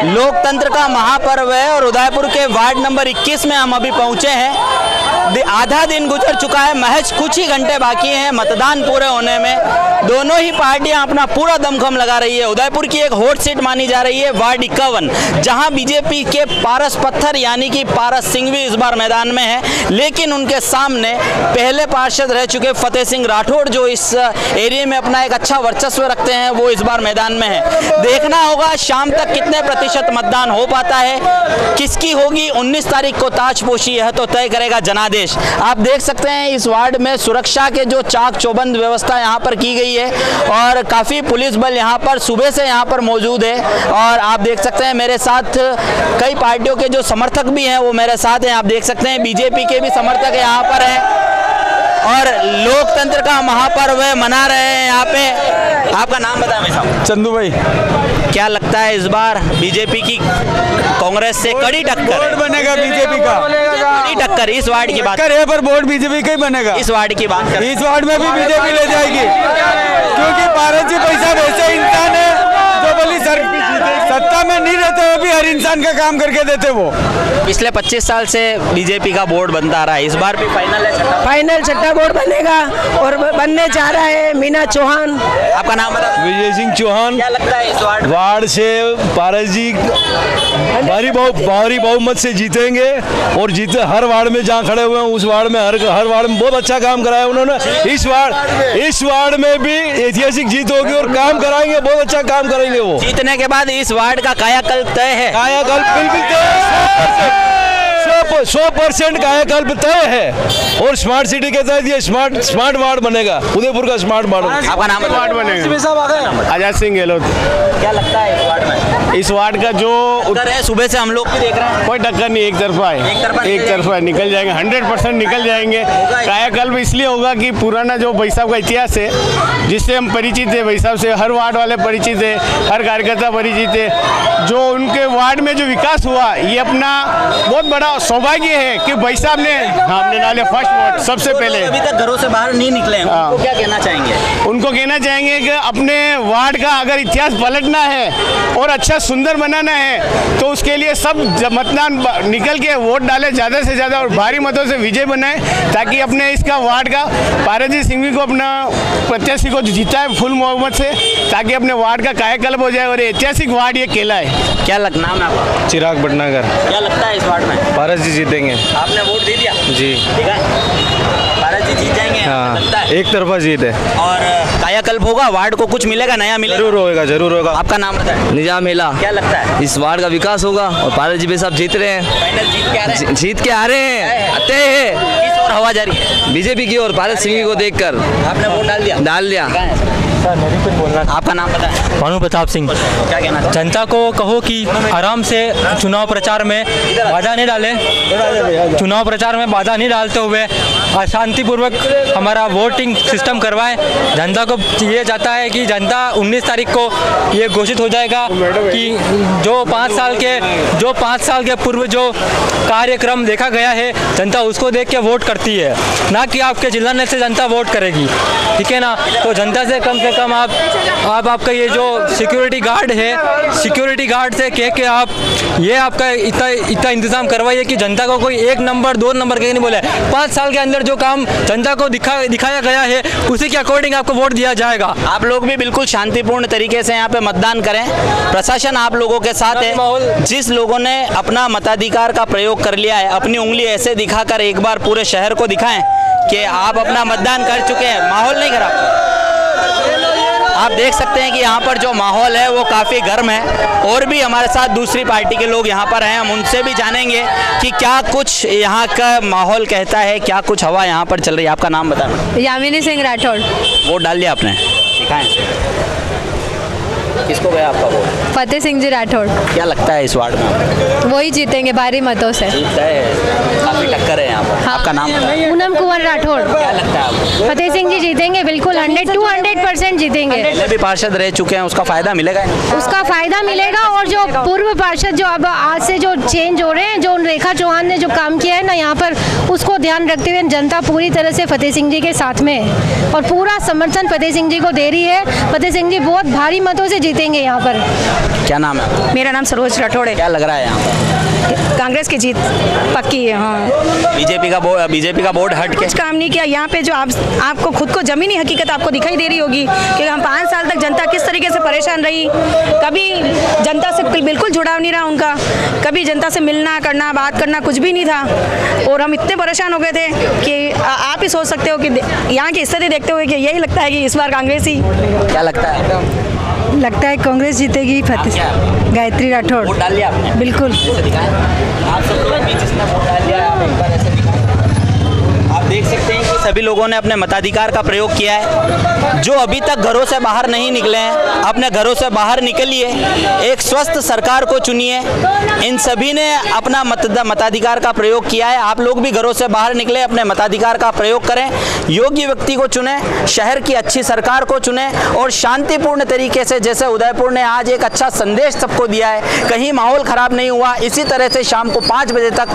लोकतंत्र का महापर्व है और उदयपुर के वार्ड नंबर 21 में हम अभी पहुंचे हैं। आधा दिन गुजर चुका है, महज कुछ ही घंटे बाकी हैं मतदान पूरे होने में। दोनों ही पार्टियां अपना पूरा दमखम लगा रही है। उदयपुर की एक हॉट सीट मानी जा रही है वार्ड 51, जहां बीजेपी के पारस पत्थर यानी कि पारस सिंघवी इस बार मैदान में है, लेकिन उनके सामने पहले पार्षद रह चुके फतेह सिंह राठौड़ जो इस एरिया में अपना एक अच्छा वर्चस्व रखते हैं, वो इस बार मैदान में है। देखना होगा शाम तक कितने प्रतिशत मतदान हो पाता है, किसकी होगी 19 तारीख को ताजपोशी, यह तो तय करेगा जनादेश। आप देख सकते हैं इस वार्ड में सुरक्षा के जो चाक चौबंद व्यवस्था यहाँ पर की गई है और काफ़ी पुलिस बल यहाँ पर सुबह से यहाँ पर मौजूद है। और आप देख सकते हैं मेरे साथ कई पार्टियों के जो समर्थक भी हैं वो मेरे साथ हैं। आप देख सकते हैं बीजेपी के भी समर्थक यहाँ पर हैं और लोकतंत्र का महापर्व मना रहे हैं यहाँ पे। आपका नाम बताएं भाई साहब। चंदू भाई, क्या लगता है इस बार बीजेपी की कांग्रेस से कड़ी टक्कर वोट बनेगा बीजेपी का? कड़ी टक्कर इस वार्ड की बात है, पर वोट बीजेपी का ही बनेगा। इस वार्ड की बात करें, इस वार्ड में भी बीजेपी ले जाएगी, क्योंकि पारस जी पैसा वैसे इंसान है जो भली सत्ता में नहीं रहते वो भी हर इंसान का काम करके देते। वो पिछले 25 साल से बीजेपी का बोर्ड बनता रहा है, इस बार भी फाइनल है, फाइनल छठा बोर्ड बनेगा और बनने जा रहा है मीना चौहान। आपका नाम बताओ। विजय सिंह चौहान। क्या लगता है इस वार्ड से पारस जी भारी बहुमत से जीतेंगे और जीते हर वार्ड में जहाँ खड़े हुए हैं उस वार्ड में हर वार्ड में बहुत अच्छा काम कराया उन्होंने। इस वार्ड में भी ऐतिहासिक जीत होगी और काम कराएंगे, बहुत अच्छा काम करेंगे। वो जीतने के बाद इस वार्ड का कायाकल्प तय है। कायाकल्प बिल्कुल तय, 100% कायाकल्प तय है और स्मार्ट सिटी के तहत ये स्मार्ट वार्ड बनेगा, उदयपुर का स्मार्ट वार्ड। आपका नाम वार्ड बनेगा। आजाद सिंह गहलोत। क्या लगता है इस वार्ड में? इस वार्ड का जो उत्तर है, सुबह से हम लोग भी देख रहे हैं, कोई टक्कर नहीं, एक तरफा है, एक तरफा है, निकल जाएंगे, 100% निकल जाएंगे। कायाकल्प इसलिए होगा कि पुराना जो भाई साहब का इतिहास है जिससे हम परिचित है, भाई साहब से हर वार्ड वाले परिचित है, हर कार्यकर्ता परिचित है। जो उनके वार्ड में जो विकास हुआ ये अपना बहुत बड़ा सौभाग्य है कि भाई साहब ने हमने डाले फर्स्ट वोट सबसे पहले। अभी तक घरों से बाहर नहीं निकले हैं, उनको क्या कहना चाहेंगे? उनको कहना चाहेंगे कि अपने वार्ड का अगर इतिहास पलटना है और अच्छा सुंदर बनाना है तो उसके लिए सब मतदान निकल के वोट डाले, ज़्यादा से ज़्यादा और भारी मतों से विजय बनाए, ताकि अपने इसका वार्ड का पारस जी सिंघवी को अपना प्रत्याशी को जीता है फुल मोहब्बत से, ताकि अपने वार्ड का कायाकल्प हो जाए और ऐतिहासिक वार्ड ये केला है। क्या नाम है आपका? चिराग भटनागर। क्या लगता है इस वार्ड में? पारस जी जीतेंगे। आपने वोट दे दिया? जी। ठीक है, पारस जी जीत जाएंगे। हाँ, लगता है एक तरफा जीत है। और कायाकल्प होगा, वार्ड को कुछ मिलेगा, नया मिलेगा? जरूर होगा। आपका नाम बताएं। निजाम मेला। क्या लगता है इस वार्ड का विकास होगा और पारस जी भाई साहब जीत रहे हैं, फाइनल जीत के आ रहे हैं? जीत के आ रहे हैं, आते हैं। किस और हवा जारी है? बीजेपी की और पारस सिंघवी को देखकर आपने वोट डाल दिया? आपका नाम बताएं। भानु प्रताप सिंह। क्या कहना चाहते? जनता को कहो कि आराम से चुनाव प्रचार में बाधा नहीं डालें, चुनाव प्रचार में बाधा नहीं डालते हुए शांतिपूर्वक हमारा वोटिंग सिस्टम करवाएं। जनता को ये चाहता है कि जनता 19 तारीख को ये घोषित हो जाएगा कि जो 5 साल के पूर्व जो कार्यक्रम देखा गया है जनता उसको देख के वोट करती है, ना कि आपके चिल्लाने से जनता वोट करेगी। ठीक है ना? तो जनता से कम आप आपका ये जो सिक्योरिटी गार्ड है, सिक्योरिटी गार्ड से कह के आप ये आपका इतना इंतजाम करवाइए कि जनता को कोई 1 नंबर 2 नंबर कहीं नहीं बोले। 5 साल के अंदर जो काम जनता को दिखाया गया है उसी के अकॉर्डिंग आपको वोट दिया जाएगा। आप लोग भी बिल्कुल शांतिपूर्ण तरीके से यहाँ पे मतदान करें, प्रशासन आप लोगों के साथ है। जिस लोगों ने अपना मताधिकार का प्रयोग कर लिया है, अपनी उंगली ऐसे दिखाकर एक बार पूरे शहर को दिखाएं कि आप अपना मतदान कर चुके हैं। माहौल नहीं खराब, आप देख सकते हैं कि यहाँ पर जो माहौल है वो काफ़ी गर्म है। और भी हमारे साथ दूसरी पार्टी के लोग यहाँ पर हैं, हम उनसे भी जानेंगे कि क्या कुछ यहाँ का माहौल कहता है, क्या कुछ हवा यहाँ पर चल रही है। आपका नाम बताना। यामिनी सिंह राठौड़। वोट डाल दिया आपने? दिखाएं किसको गया आपका वोट? फतेह सिंह जी राठौड़। क्या लगता है इस वार्ड में? वही जीतेंगे भारी मतों से। जीतता है, काफ़ी टक्कर है यहाँ पर। हाँ। आपका नाम? पूनम कुंवर राठौड़। क्या लगता है आपको? फतेह सिंह जी जीतेंगे, बिल्कुल 100% जीतेंगे। पहले भी पार्षद रह चुके हैं, उसका फायदा मिलेगा? उसका फायदा मिलेगा। और जो पूर्व पार्षद जो अब आज से जो चेंज हो रहे हैं, जो रेखा चौहान ने जो काम किया है ना यहाँ पर, उसको ध्यान रखते हुए जनता पूरी तरह से फतेह सिंह जी के साथ में है और पूरा समर्थन फतेह सिंह जी को दे रही है। फतेह सिंह जी बहुत भारी मतों से जीतेंगे यहाँ पर। क्या नाम है? मेरा नाम सरोज राठौड़ है। क्या लग रहा है यहाँ पर? कांग्रेस की जीत पक्की है। हाँ, बीजेपी का बोर्ड हट के कुछ काम नहीं किया यहाँ पे। जो आपको खुद को जमीनी हकीकत आपको दिखाई दे रही होगी कि हम 5 साल तक जनता किस तरीके से परेशान रही। कभी जनता से बिल्कुल जुड़ाव नहीं रहा उनका, कभी जनता से मिलना करना बात करना कुछ भी नहीं था। और हम इतने परेशान हो गए थे कि आप ही सोच सकते हो कि यहाँ की स्थिति देखते हुए कि यही लगता है कि इस बार कांग्रेस ही। क्या लगता है? लगता है कांग्रेस जीतेगी। फतेह गायत्री राठौड़। वोट डाल लिया आपने? बिल्कुल। जैसे दिखाएं आप सब लोग भी जिसने वोट डाल लिया है, एक बार ऐसे दिखाएं। आप देख सकते हैं कि सभी लोगों ने अपने मताधिकार का प्रयोग किया है। जो अभी तक घरों से बाहर नहीं निकले हैं, अपने घरों से बाहर निकलिए, एक स्वस्थ सरकार को चुनिए। इन सभी ने अपना मताधिकार का प्रयोग किया है। आप लोग भी घरों से बाहर निकले, अपने मताधिकार का प्रयोग करें, योग्य व्यक्ति को चुने, शहर की अच्छी सरकार को चुने और शांतिपूर्ण तरीके से, जैसे उदयपुर ने आज एक अच्छा संदेश सबको दिया है, कहीं माहौल खराब नहीं हुआ, इसी तरह से शाम को 5 बजे तक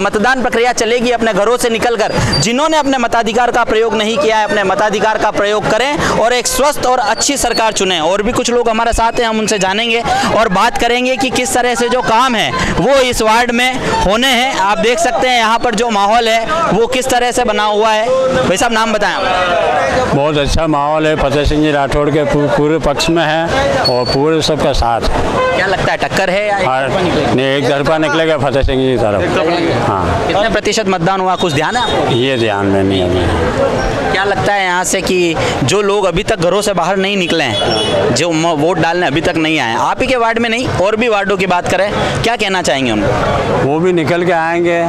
मतदान प्रक्रिया चलेगी। अपने घरों से निकलकर जिन्होंने अपने मताधिकार का प्रयोग नहीं किया है, अपने मताधिकार का प्रयोग करें और एक स्वस्थ और अच्छी सरकार चुनें। और भी कुछ लोग हमारे साथ हैं, हम उनसे जानेंगे और बात करेंगे कि किस तरह से जो काम है वो इस वार्ड में होने हैं। आप देख सकते हैं यहाँ पर जो माहौल है वो किस तरह से बना हुआ है। भाई साहब नाम बताएं आप। बहुत अच्छा माहौल है, फतेह सिंह जी राठौड़ के पूरे पक्ष में है और पूरे सबका साथ। क्या लगता है, टक्कर है या नहीं, एक तरफा निकलेगा फतेह सिंह जी की तरफ। हाँ, कितने प्रतिशत मतदान हुआ, कुछ ध्यान है आपको? ये ध्यान में नहीं है। क्या लगता है यहाँ से कि जो लोग अभी तक घरों से बाहर नहीं निकले हैं, जो वोट डालने अभी तक नहीं आए, आप ही के वार्ड में नहीं और भी वार्डों की बात करें, क्या कहना चाहेंगे उनको? वो भी निकल के आएंगे,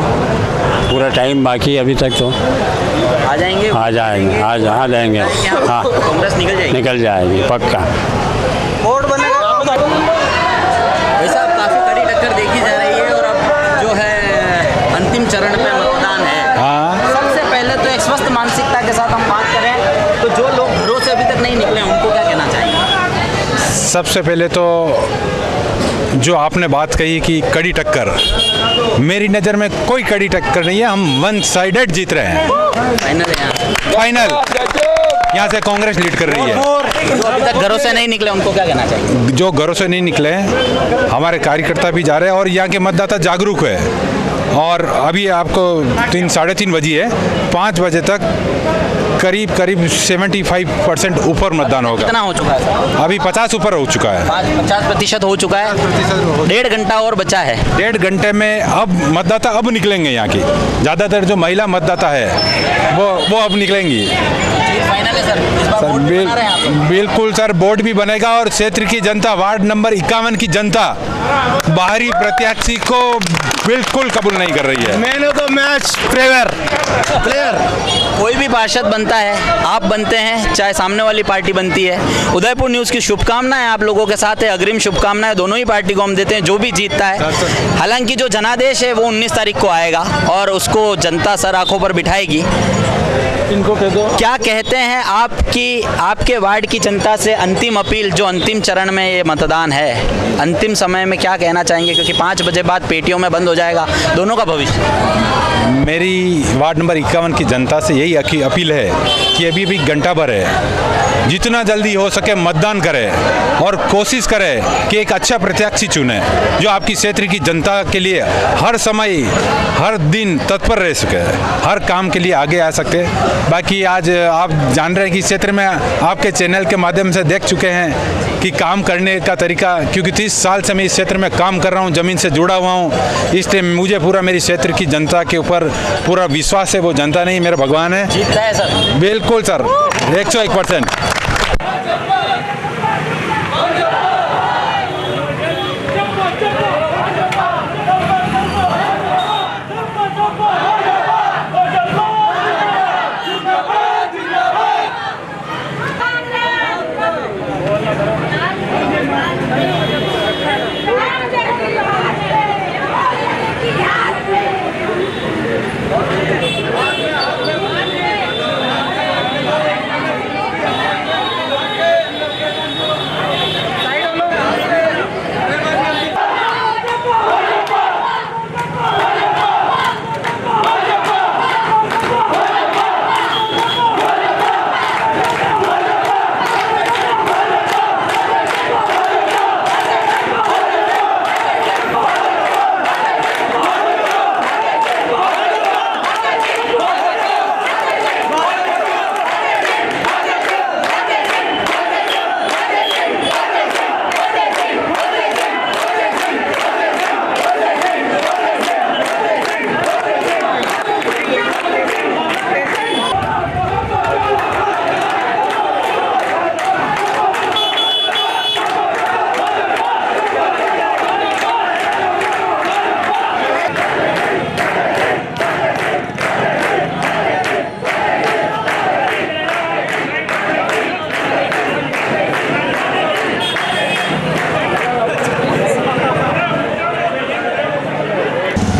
पूरा टाइम बाकी अभी तक तो आ जाएंगे। आ जाएंगे, आ जाएंगे। हाँ, कांग्रेस निकल जाएगी पक्का। वोट बनेगा। वैसे अब काफी कड़ी टक्कर देखी जा रही है और अब जो है अंतिम चरण पे मतदान है। हाँ, सबसे पहले तो एक स्वस्थ मानसिकता के साथ हम बात करें तो जो लोग घरों से अभी तक नहीं निकले उनको क्या कहना चाहेंगे? सबसे पहले तो जो आपने बात कही कि कड़ी टक्कर, मेरी नज़र में कोई कड़ी टक्कर नहीं है। हम 1 साइडेड जीत रहे हैं। फाइनल यहाँ से कांग्रेस लीड कर रही है। जो अभी तक घरों से नहीं निकले उनको क्या कहना चाहिए? जो घरों से नहीं निकले हैं, हमारे कार्यकर्ता भी जा रहे हैं और यहाँ के मतदाता जागरूक है। और अभी आपको 3-3:30 बजी है, 5 बजे तक करीब 75% ऊपर मतदान होगा। कितना हो चुका है? अभी 50 ऊपर हो चुका है। 50% हो चुका है। 1.5 घंटा और बचा है। 1.5 घंटे में अब मतदाता अब निकलेंगे। यहाँ की ज़्यादातर जो महिला मतदाता है वो अब निकलेंगी। फाइनल है सर, इस बार सर वोट बना रहे हैं आप? बिल्कुल सर, बोर्ड भी बनेगा और क्षेत्र की जनता, वार्ड नंबर 51 की जनता बाहरी प्रत्याशी को बिल्कुल कबूल नहीं कर रही है। Man of the match player. कोई भी पार्षद बनता है, आप बनते हैं, चाहे सामने वाली पार्टी बनती है। उदयपुर न्यूज़ की शुभकामनाएं आप लोगों के साथ है, अग्रिम शुभकामनाएं दोनों ही पार्टी को हम देते हैं, जो भी जीतता है। हालांकि जो जनादेश है वो 19 तारीख को आएगा और उसको जनता सर आंखों पर बिठाएगी। इनको कह दो। क्या कहते हैं आपके वार्ड की जनता से अंतिम अपील, जो अंतिम चरण में ये मतदान है, अंतिम समय में क्या कहना चाहेंगे? क्योंकि 5 बजे बाद पेटियों में बंद हो जाएगा दोनों का भविष्य। मेरी वार्ड नंबर 51 की जनता से यही अपील है कि अभी भी घंटा भर है, जितना जल्दी हो सके मतदान करें और कोशिश करें कि एक अच्छा प्रत्याशी चुने जो आपकी क्षेत्र की जनता के लिए हर समय हर दिन तत्पर रह सके, हर काम के लिए आगे आ सके। बाकी आज आप जान रहे हैं कि क्षेत्र में आपके चैनल के माध्यम से देख चुके हैं कि काम करने का तरीका, क्योंकि 30 साल से मैं इस क्षेत्र में काम कर रहा हूँ, ज़मीन से जुड़ा हुआ हूँ, इसलिए मुझे पूरा मेरी क्षेत्र की जनता के ऊपर पूरा विश्वास है। वो जनता नहीं, मेरा भगवान है। जीतता है सर? बिल्कुल सर, 101%।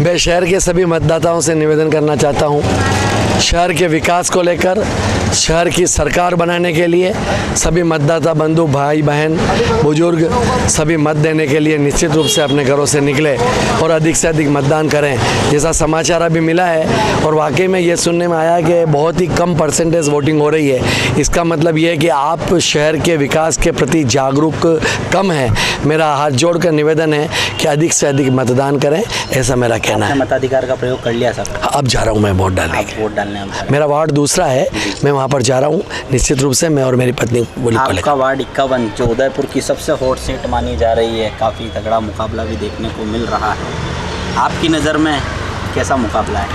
मैं शहर के सभी मतदाताओं से निवेदन करना चाहता हूं, शहर के विकास को लेकर, शहर की सरकार बनाने के लिए सभी मतदाता बंधु भाई बहन बुजुर्ग सभी मत देने के लिए निश्चित रूप से अपने घरों से निकले और अधिक से अधिक मतदान करें, जैसा समाचार अभी मिला है। और वाकई में ये सुनने में आया कि बहुत ही कम परसेंटेज वोटिंग हो रही है। इसका मतलब ये है कि आप शहर के विकास के प्रति जागरूक कम है। मेरा हाथ जोड़कर निवेदन है कि अधिक से अधिक मतदान करें, ऐसा मेरा कहना है। मताधिकार का प्रयोग कर लिया सर? अब जा रहा हूँ मैं वोट डालने। वोट डालने मेरा वार्ड दूसरा है, मैं वहाँ पर जा रहा हूँ। निश्चित रूप से मैं और मेरी पत्नी आपका वार्ड 51 जो उदयपुर की सबसे हॉट सीट मानी जा रही है, काफ़ी तगड़ा मुकाबला भी देखने को मिल रहा है। आपकी नज़र में कैसा मुकाबला है?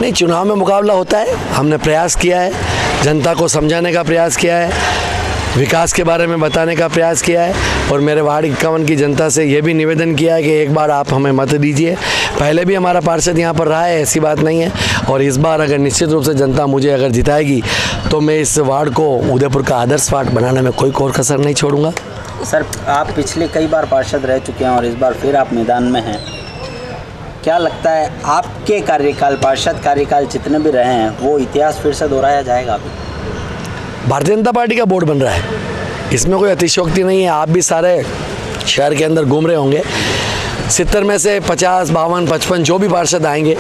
नहीं, चुनाव में मुकाबला होता है। हमने प्रयास किया है, जनता को समझाने का प्रयास किया है, विकास के बारे में बताने का प्रयास किया है और मेरे वार्ड 51 की जनता से ये भी निवेदन किया है कि एक बार आप हमें मत दीजिए। पहले भी हमारा पार्षद यहाँ पर रहा है, ऐसी बात नहीं है। और इस बार अगर निश्चित रूप से जनता मुझे अगर जिताएगी तो मैं इस वार्ड को उदयपुर का आदर्श वार्ड बनाने में कोई कोर कसर नहीं छोड़ूंगा। सर, आप पिछले कई बार पार्षद रह चुके हैं और इस बार फिर आप मैदान में हैं। क्या लगता है आपके कार्यकाल, पार्षद कार्यकाल जितने भी रहे हैं, वो इतिहास फिर से दोहराया जाएगा? अभी भारतीय जनता पार्टी का बोर्ड बन रहा है, इसमें कोई अतिशयोक्ति नहीं है। आप भी सारे शहर के अंदर घूम रहे होंगे, 70 में से 50, 52, 55 जो भी पार्षद आएंगे,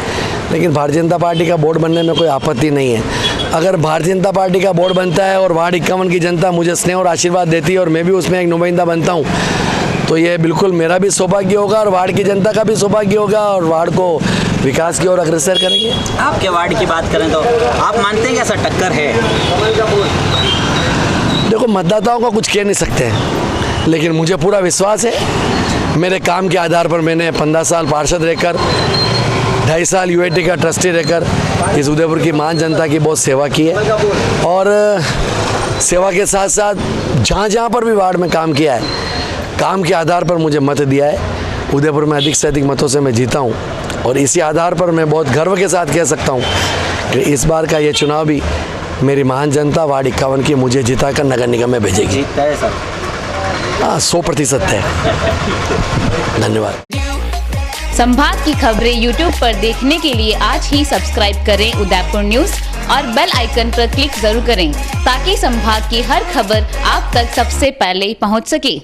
लेकिन भारतीय जनता पार्टी का बोर्ड बनने में कोई आपत्ति नहीं है। अगर भारतीय जनता पार्टी का बोर्ड बनता है और वार्ड 51 की जनता मुझे स्नेह और आशीर्वाद देती है और मैं भी उसमें एक नुमाइंदा बनता हूँ, तो ये बिल्कुल मेरा भी सौभाग्य होगा और वार्ड की जनता का भी सौभाग्य होगा और वार्ड को विकास की ओर अग्रसर करेंगे। आपके वार्ड की बात करें तो आप मानते हैं कि ऐसा टक्कर है? देखो, मतदाताओं का कुछ कह नहीं सकते हैं, लेकिन मुझे पूरा विश्वास है। मेरे काम के आधार पर मैंने 15 साल पार्षद रहकर, 2.5 साल यूएटी का ट्रस्टी रहकर इस उदयपुर की महान जनता की बहुत सेवा की है और सेवा के साथ साथ जहाँ पर भी वार्ड में काम किया है, काम के आधार पर मुझे मत दिया है। उदयपुर में अधिक से अधिक मतों से मैं जीता हूँ और इसी आधार पर मैं बहुत गर्व के साथ कह सकता हूँ कि इस बार का ये चुनाव भी मेरी महान जनता वार्ड 51 की मुझे जिताकर नगर निगम में भेजेगी। जीतता है सर? हाँ, 100% है। धन्यवाद। संभाग की खबरें YouTube पर देखने के लिए आज ही सब्सक्राइब करें उदयपुर न्यूज और बेल आइकन पर क्लिक जरूर करें ताकि संभाग की हर खबर आप तक सबसे पहले पहुंच सके।